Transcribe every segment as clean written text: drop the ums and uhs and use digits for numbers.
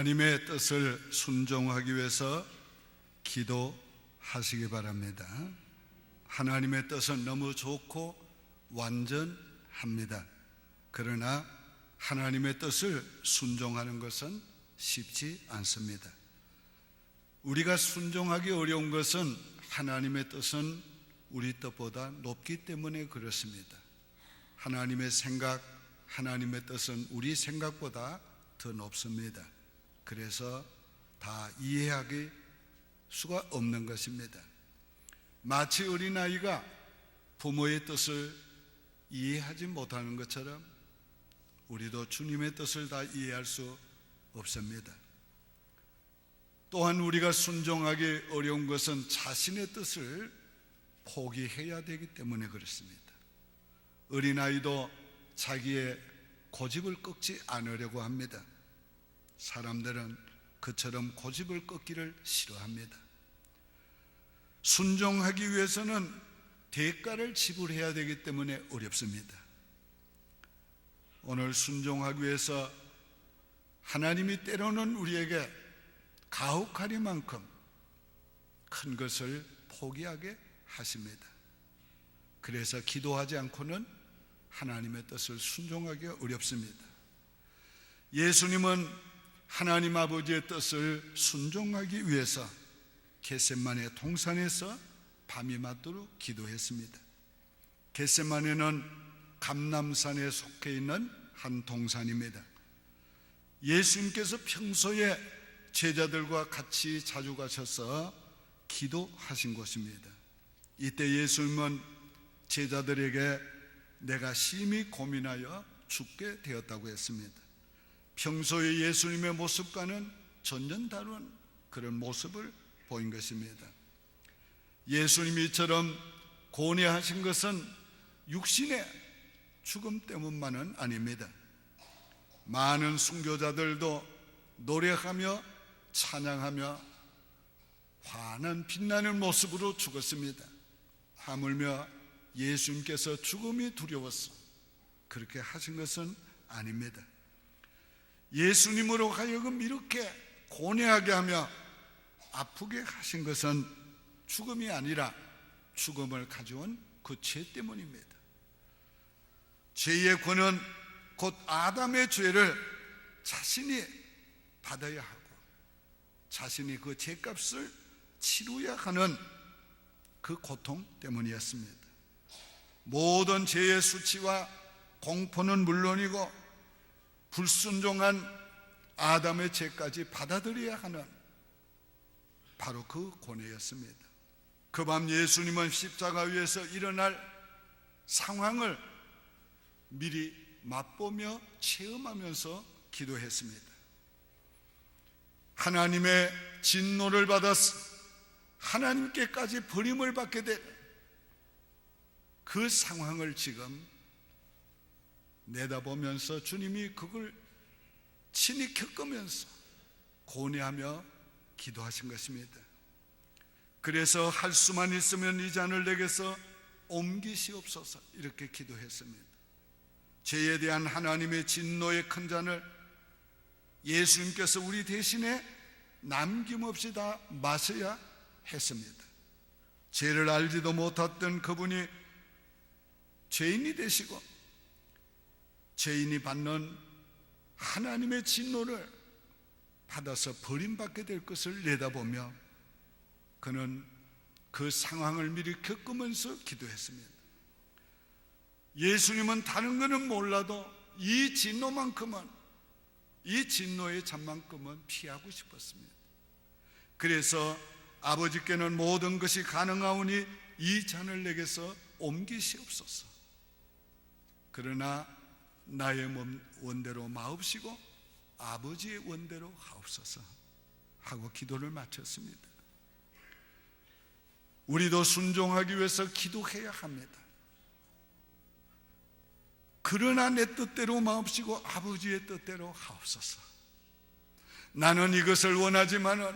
하나님의 뜻을 순종하기 위해서 기도하시기 바랍니다. 하나님의 뜻은 너무 좋고 완전합니다. 그러나 하나님의 뜻을 순종하는 것은 쉽지 않습니다. 우리가 순종하기 어려운 것은 하나님의 뜻은 우리 뜻보다 높기 때문에 그렇습니다. 하나님의 생각, 하나님의 뜻은 우리 생각보다 더 높습니다. 그래서 다 이해하기 수가 없는 것입니다. 마치 어린아이가 부모의 뜻을 이해하지 못하는 것처럼 우리도 주님의 뜻을 다 이해할 수 없습니다. 또한 우리가 순종하기 어려운 것은 자신의 뜻을 포기해야 되기 때문에 그렇습니다. 어린아이도 자기의 고집을 꺾지 않으려고 합니다. 사람들은 그처럼 고집을 꺾기를 싫어합니다. 순종하기 위해서는 대가를 지불해야 되기 때문에 어렵습니다. 오늘 순종하기 위해서 하나님이 때로는 우리에게 가혹하리만큼 큰 것을 포기하게 하십니다. 그래서 기도하지 않고는 하나님의 뜻을 순종하기 어렵습니다. 예수님은 하나님 아버지의 뜻을 순종하기 위해서 겟세마네 동산에서 밤이 맞도록 기도했습니다. 겟세마네는 감람산에 속해 있는 한 동산입니다. 예수님께서 평소에 제자들과 같이 자주 가셔서 기도하신 곳입니다. 이때 예수님은 제자들에게 내가 심히 고민하여 죽게 되었다고 했습니다. 평소의 예수님의 모습과는 전혀 다른 그런 모습을 보인 것입니다. 예수님이 이처럼 고뇌하신 것은 육신의 죽음 때문만은 아닙니다. 많은 순교자들도 노래하며 찬양하며 환한 빛나는 모습으로 죽었습니다. 하물며 예수님께서 죽음이 두려워서 그렇게 하신 것은 아닙니다. 예수님으로 하여금 이렇게 고뇌하게 하며 아프게 하신 것은 죽음이 아니라 죽음을 가져온 그 죄 때문입니다. 죄의 권은 곧 아담의 죄를 자신이 받아야 하고 자신이 그 죄값을 치루야 하는 그 고통 때문이었습니다. 모든 죄의 수치와 공포는 물론이고 불순종한 아담의 죄까지 받아들여야 하는 바로 그 고뇌였습니다. 그 밤 예수님은 십자가 위에서 일어날 상황을 미리 맛보며 체험하면서 기도했습니다. 하나님의 진노를 받아서 하나님께까지 버림을 받게 될 그 상황을 지금 내다보면서 주님이 그걸 친히 겪으면서 고뇌하며 기도하신 것입니다. 그래서 할 수만 있으면 이 잔을 내게서 옮기시옵소서 이렇게 기도했습니다. 죄에 대한 하나님의 진노의 큰 잔을 예수님께서 우리 대신에 남김없이 다 마셔야 했습니다. 죄를 알지도 못했던 그분이 죄인이 되시고 죄인이 받는 하나님의 진노를 받아서 버림받게 될 것을 내다보며 그는 그 상황을 미리 겪으면서 기도했습니다. 예수님은 다른 것은 몰라도 이 진노만큼은, 이 진노의 잔만큼은 피하고 싶었습니다. 그래서 아버지께는 모든 것이 가능하오니 이 잔을 내게서 옮기시옵소서. 그러나 나의 원대로 마옵시고 아버지의 원대로 하옵소서 하고 기도를 마쳤습니다. 우리도 순종하기 위해서 기도해야 합니다. 그러나 내 뜻대로 마옵시고 아버지의 뜻대로 하옵소서. 나는 이것을 원하지만은,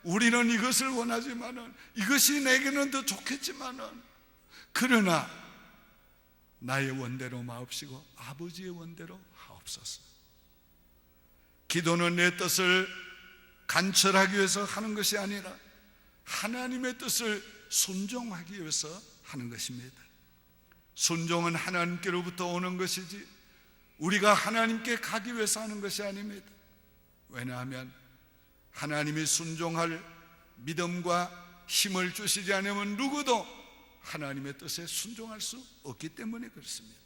우리는 이것을 원하지만은, 이것이 내게는 더 좋겠지만은, 그러나 나의 원대로 마옵시고 아버지의 원대로 하옵소서. 기도는 내 뜻을 관철하기 위해서 하는 것이 아니라 하나님의 뜻을 순종하기 위해서 하는 것입니다. 순종은 하나님께로부터 오는 것이지 우리가 하나님께 가기 위해서 하는 것이 아닙니다. 왜냐하면 하나님이 순종할 믿음과 힘을 주시지 않으면 누구도 하나님의 뜻에 순종할 수 없기 때문에 그렇습니다.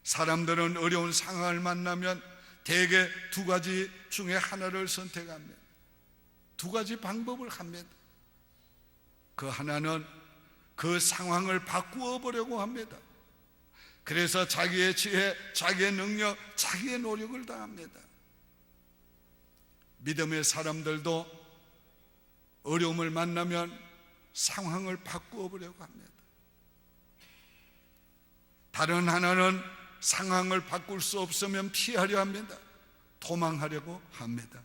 사람들은 어려운 상황을 만나면 대개 두 가지 중에 하나를 선택합니다. 두 가지 방법을 합니다. 그 하나는 그 상황을 바꾸어 보려고 합니다. 그래서 자기의 지혜, 자기의 능력, 자기의 노력을 다합니다. 믿음의 사람들도 어려움을 만나면 상황을 바꾸어 보려고 합니다. 다른 하나는 상황을 바꿀 수 없으면 피하려 합니다. 도망하려고 합니다.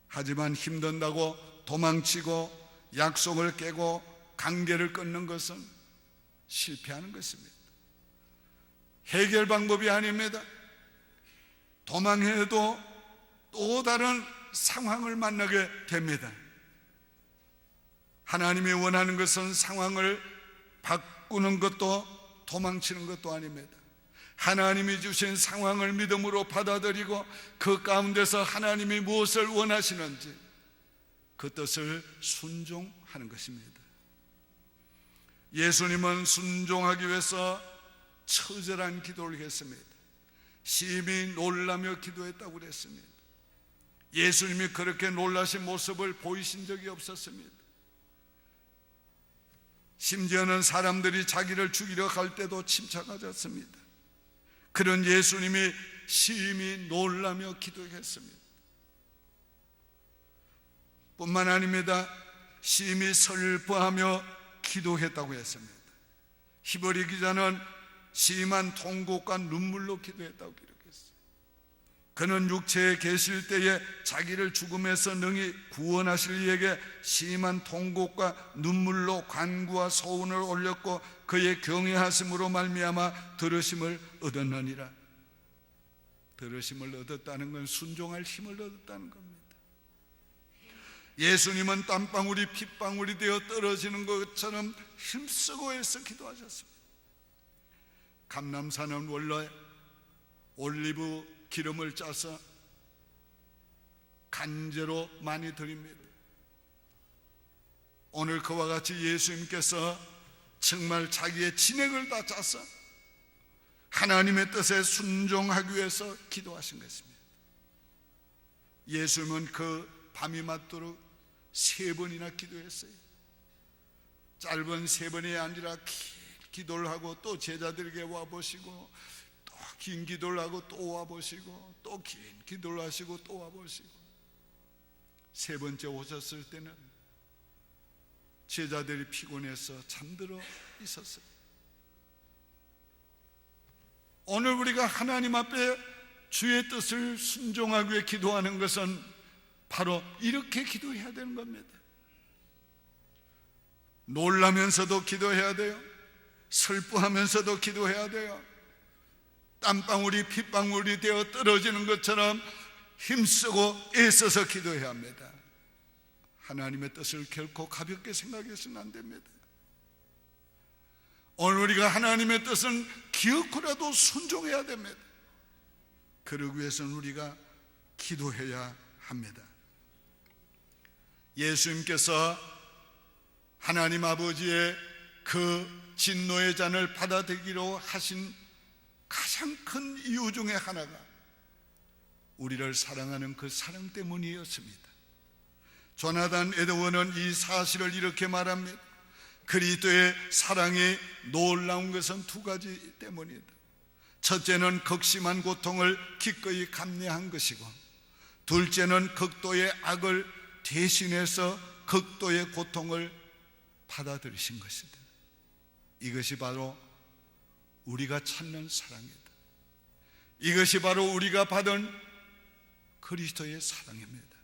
하지만 힘든다고 도망치고 약속을 깨고 관계를 끊는 것은 실패하는 것입니다. 해결 방법이 아닙니다. 도망해도 또 다른 상황을 만나게 됩니다. 하나님이 원하는 것은 상황을 바꾸는 것도 도망치는 것도 아닙니다. 하나님이 주신 상황을 믿음으로 받아들이고 그 가운데서 하나님이 무엇을 원하시는지 그 뜻을 순종하는 것입니다. 예수님은 순종하기 위해서 처절한 기도를 했습니다. 심히 놀라며 기도했다고 그랬습니다. 예수님이 그렇게 놀라신 모습을 보이신 적이 없었습니다. 심지어는 사람들이 자기를 죽이려 갈 때도 침착하셨습니다. 그런 예수님이 심히 놀라며 기도했습니다. 뿐만 아닙니다. 심히 슬퍼하며 기도했다고 했습니다. 히브리 기자는 심한 통곡과 눈물로 기도했다고 기록했어요. 그는 육체에 계실 때에 자기를 죽음에서 능히 구원하실 이에게 심한 통곡과 눈물로 간구와 소원을 올렸고 그의 경외하심으로 말미암아 들으심을 얻었느니라. 들으심을 얻었다는 건 순종할 힘을 얻었다는 겁니다. 예수님은 땀방울이 핏방울이 되어 떨어지는 것처럼 힘쓰고 애써 기도하셨습니다. 감람산은 원래 올리브 기름을 짜서 간제로 많이 드립니다. 오늘 그와 같이 예수님께서 정말 자기의 진액을 다 짜서 하나님의 뜻에 순종하기 위해서 기도하신 것입니다. 예수님은 그 밤이 맞도록 3번이나 기도했어요. 짧은 3번이 아니라 긴 기도를 하고 또 제자들에게 와보시고 또 긴 기도를 하고 또 와보시고 또 긴 기도를 하시고 또 와보시고 3번째 오셨을 때는 제자들이 피곤해서 잠들어 있었어요. 오늘 우리가 하나님 앞에 주의 뜻을 순종하기 위해 기도하는 것은 바로 이렇게 기도해야 되는 겁니다. 놀라면서도 기도해야 돼요. 슬퍼하면서도 기도해야 돼요. 땀방울이 핏방울이 되어 떨어지는 것처럼 힘쓰고 애써서 기도해야 합니다. 하나님의 뜻을 결코 가볍게 생각해서는 안 됩니다. 오늘 우리가 하나님의 뜻은 기어코라도 순종해야 됩니다. 그러기 위해서는 우리가 기도해야 합니다. 예수님께서 하나님 아버지의 그 진노의 잔을 받아들이기로 하신 가장 큰 이유 중에 하나가 우리를 사랑하는 그 사랑 때문이었습니다. 조나단 에드워는 이 사실을 이렇게 말합니다. 그리스도의 사랑이 놀라운 것은 2가지 때문이다. 첫째는 극심한 고통을 기꺼이 감내한 것이고, 둘째는 극도의 악을 대신해서 극도의 고통을 받아들이신 것이다. 이것이 바로 우리가 찾는 사랑이다. 이것이 바로 우리가 받은 그리스도의 사랑입니다.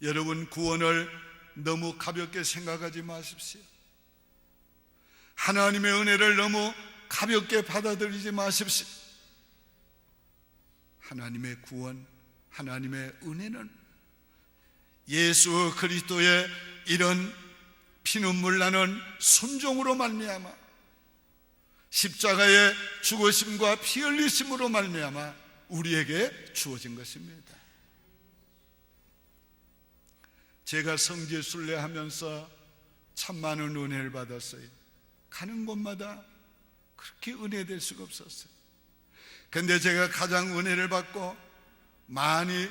여러분, 구원을 너무 가볍게 생각하지 마십시오. 하나님의 은혜를 너무 가볍게 받아들이지 마십시오. 하나님의 구원, 하나님의 은혜는 예수 그리스도의 이런 피눈물 나는 순종으로 말미암아, 십자가의 죽으심과 피 흘리심으로 말미암아 우리에게 주어진 것입니다. 제가 성지 순례하면서 참 많은 은혜를 받았어요. 가는 곳마다 그렇게 은혜될 수가 없었어요. 그런데 제가 가장 은혜를 받고 많이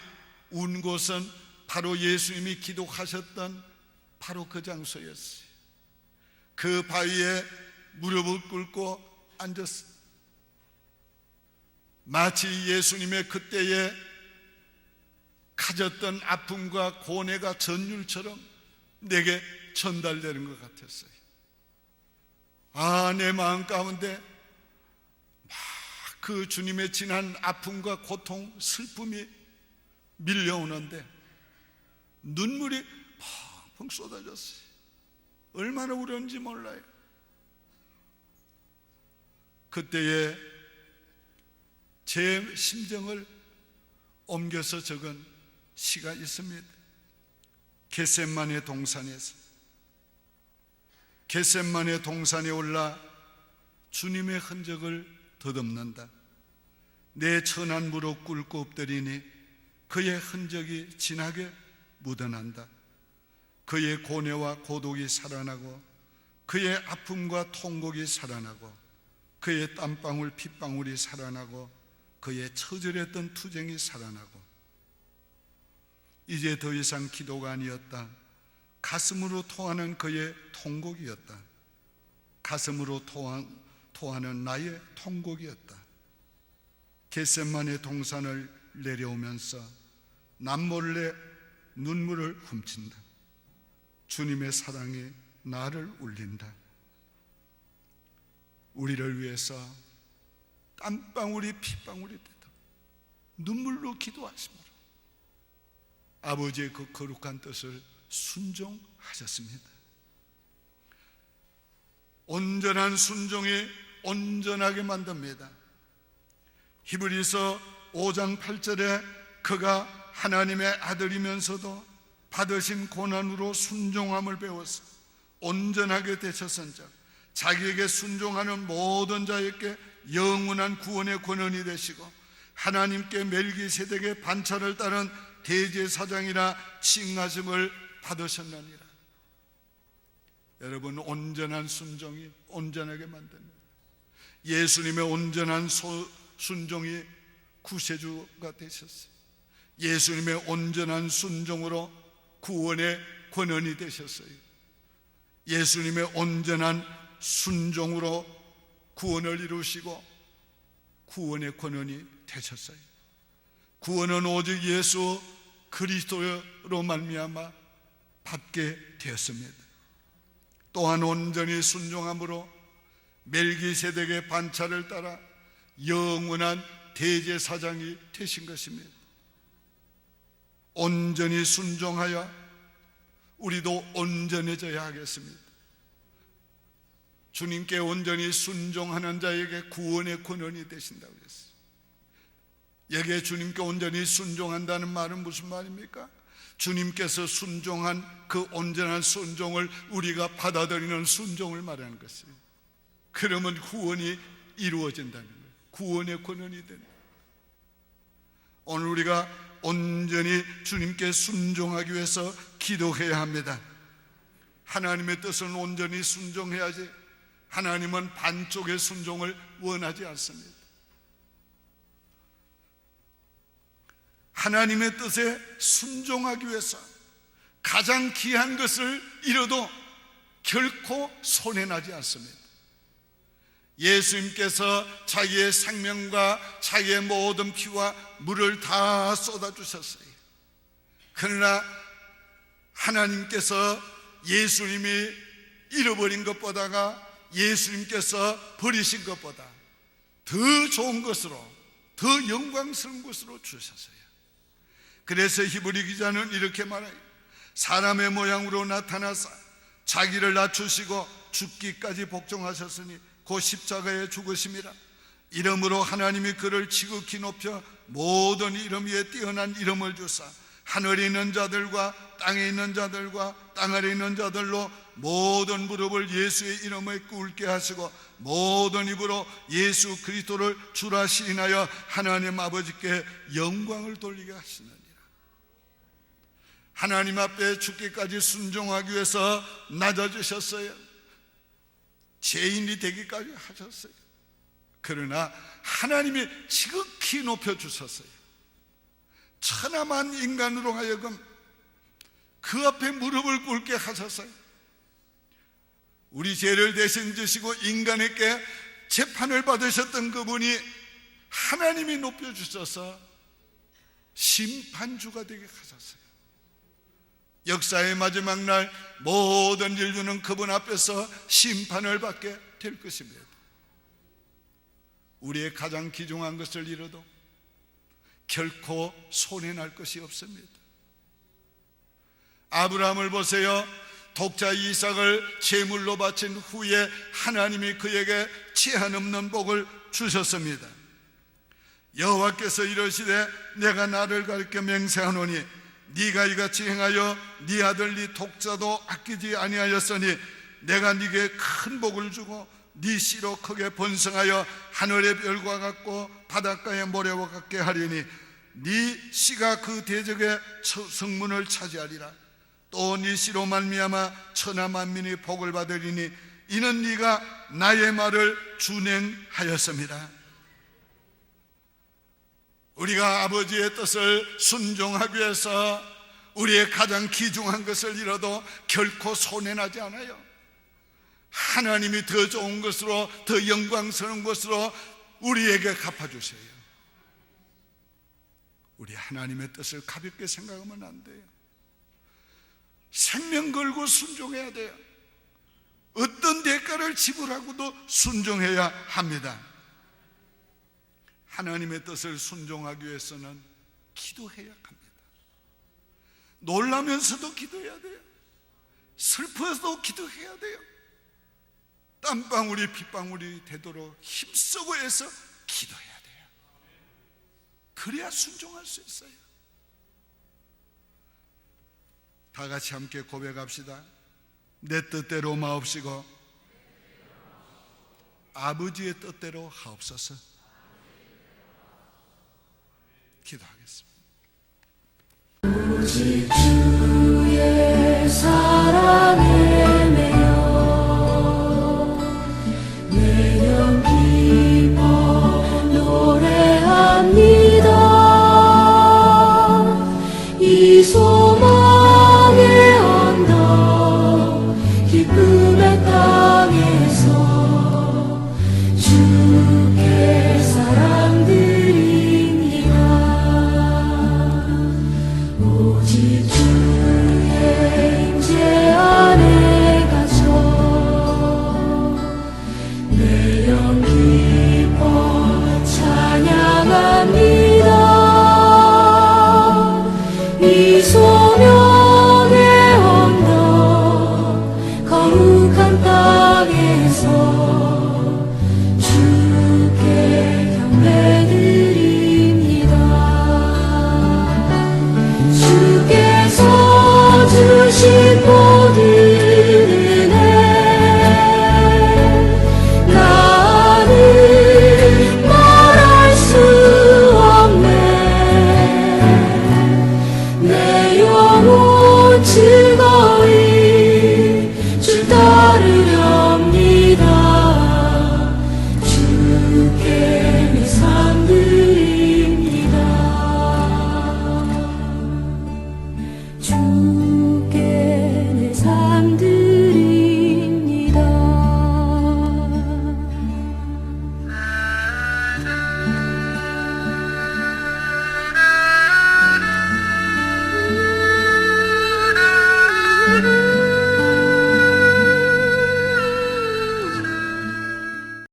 운 곳은 바로 예수님이 기도하셨던 바로 그 장소였어요. 그 바위에 무릎을 꿇고 앉았어요. 마치 예수님의 그때에 가졌던 아픔과 고뇌가 전율처럼 내게 전달되는 것 같았어요. 내 마음 가운데 막 그 주님의 지난 아픔과 고통, 슬픔이 밀려오는데 눈물이 펑펑 쏟아졌어요. 얼마나 울었는지 몰라요. 그때의 제 심정을 옮겨서 적은 시가 있습니다. 겟세마네 동산에서, 겟세마네 동산에 올라 주님의 흔적을 덧없는다. 내 천한 무릎 꿇고 엎드리니 그의 흔적이 진하게 묻어난다. 그의 고뇌와 고독이 살아나고 그의 아픔과 통곡이 살아나고 그의 땀방울 핏방울이 살아나고 그의 처절했던 투쟁이 살아나고 이제 더 이상 기도가 아니었다. 가슴으로 토하는 그의 통곡이었다. 가슴으로 토하는 나의 통곡이었다. 겟세마네 동산을 내려오면서 남몰래 눈물을 훔친다. 주님의 사랑이 나를 울린다. 우리를 위해서 땀방울이 핏방울이 되도록 눈물로 기도하심으로 아버지의 그 거룩한 뜻을 순종하셨습니다. 온전한 순종이 온전하게 만듭니다. 히브리서 5장 8절에 그가 하나님의 아들이면서도 받으신 고난으로 순종함을 배워서 온전하게 되셨은즉 자기에게 순종하는 모든 자에게 영원한 구원의 권한이 되시고 하나님께 멜기세덱의 반차를 따른 대제사장이라 칭하심을 받으셨느니라. 여러분, 온전한 순종이 온전하게 만듭니다. 예수님의 온전한 순종이 구세주가 되셨어요. 예수님의 온전한 순종으로 구원의 권한이 되셨어요. 예수님의 온전한 순종으로 구원을 이루시고 구원의 권한이 되셨어요. 구원은 오직 예수 그리스도로 말미암아 받게 되었습니다. 또한 온전히 순종함으로 멜기세덱의 반차를 따라 영원한 대제사장이 되신 것입니다. 온전히 순종하여 우리도 온전해져야 하겠습니다. 주님께 온전히 순종하는 자에게 구원의 권한이 되신다고 했어요. 여기에 주님께 온전히 순종한다는 말은 무슨 말입니까? 주님께서 순종한 그 온전한 순종을 우리가 받아들이는 순종을 말하는 것이에요. 그러면 구원이 이루어진다는 거예요. 구원의 권한이 되는 거예요. 오늘 우리가 온전히 주님께 순종하기 위해서 기도해야 합니다. 하나님의 뜻은 온전히 순종해야지 하나님은 반쪽의 순종을 원하지 않습니다. 하나님의 뜻에 순종하기 위해서 가장 귀한 것을 잃어도 결코 손해나지 않습니다. 예수님께서 자기의 생명과 자기의 모든 피와 물을 다 쏟아주셨어요. 그러나 하나님께서 예수님이 잃어버린 것보다가 예수님께서 버리신 것보다 더 좋은 것으로, 더 영광스러운 것으로 주셨어요. 그래서 히브리 기자는 이렇게 말해요. 사람의 모양으로 나타나사 자기를 낮추시고 죽기까지 복종하셨으니 곧 십자가에 죽으심이라. 이름으로 하나님이 그를 지극히 높여 모든 이름 위에 뛰어난 이름을 주사 하늘에 있는 자들과 땅에 있는 자들과 땅 아래에 있는 자들로 모든 무릎을 예수의 이름에 꿇게 하시고 모든 입으로 예수 그리스도를 주라 시인하여 하나님 아버지께 영광을 돌리게 하시느니라. 하나님 앞에 죽기까지 순종하기 위해서 낮아지셨어요. 죄인이 되기까지 하셨어요. 그러나 하나님이 지극히 높여주셨어요. 천하만 인간으로 하여금 그 앞에 무릎을 꿇게 하셨어요. 우리 죄를 대신 지시고 인간에게 재판을 받으셨던 그분이 하나님이 높여주셔서 심판주가 되게 하셨어요. 역사의 마지막 날 모든 인류는 그분 앞에서 심판을 받게 될 것입니다. 우리의 가장 귀중한 것을 잃어도 결코 손해날 것이 없습니다. 아브라함을 보세요. 독자 이삭을 제물로 바친 후에 하나님이 그에게 제한 없는 복을 주셨습니다. 여호와께서 이르시되 내가 나를 가리켜 맹세하노니 네가 이같이 행하여 네 아들 네 독자도 아끼지 아니하였으니 내가 네게 큰 복을 주고 네 씨로 크게 번성하여 하늘의 별과 같고 바닷가의 모래와 같게 하리니 네 씨가 그 대적의 성문을 차지하리라. 또 네 씨로 말미암아 천하 만민이 복을 받으리니 이는 네가 나의 말을 준행하였습니다. 우리가 아버지의 뜻을 순종하기 위해서 우리의 가장 귀중한 것을 잃어도 결코 손해나지 않아요. 하나님이 더 좋은 것으로, 더 영광스러운 것으로 우리에게 갚아주세요. 우리 하나님의 뜻을 가볍게 생각하면 안 돼요. 생명 걸고 순종해야 돼요. 어떤 대가를 지불하고도 순종해야 합니다. 하나님의 뜻을 순종하기 위해서는 기도해야 합니다. 놀라면서도 기도해야 돼요. 슬퍼서도 기도해야 돼요. 땀방울이 핏방울이 되도록 힘쓰고 해서 기도해야 돼요. 그래야 순종할 수 있어요. 다 같이 함께 고백합시다. 내 뜻대로 마옵시고 아버지의 뜻대로 하옵소서. 기도하겠습니다. 오직 주의 사랑